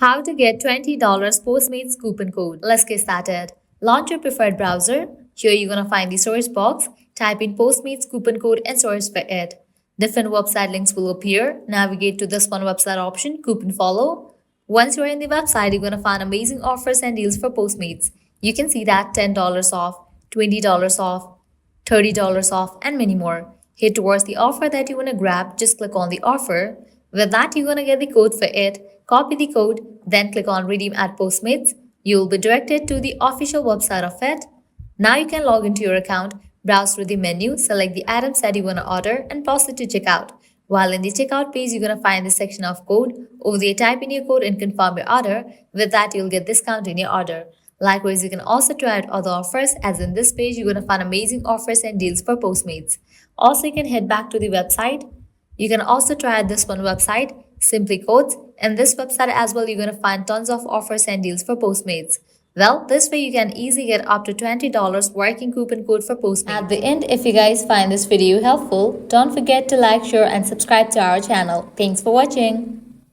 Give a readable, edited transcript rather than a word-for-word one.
How to get $20 Postmates coupon code. Let's get started. Launch your preferred browser. Here you're gonna find the search box. Type in Postmates coupon code and search for it. Different website links will appear. Navigate to this one website option, coupon follow. Once you're in the website, you're gonna find amazing offers and deals for Postmates. You can see that $10 off, $20 off, $30 off, and many more. Head towards the offer that you want to grab, just click on the offer. With that, you're going to get the code for it. Copy the code, then click on Redeem at Postmates. You will be directed to the official website of it. Now you can log into your account, browse through the menu, select the items that you want to order, and proceed to checkout. While in the checkout page, you're going to find the section of code. Over there, type in your code and confirm your order. With that, you'll get discount in your order. Likewise, you can also try out other offers, as in this page, you're going to find amazing offers and deals for Postmates. Also, you can head back to the website. You can also try out this one website, Simply Codes. And this website as well, you're going to find tons of offers and deals for Postmates. Well, this way you can easily get up to $20 working coupon code for Postmates. At the end, if you guys find this video helpful, don't forget to like, share and subscribe to our channel. Thanks for watching.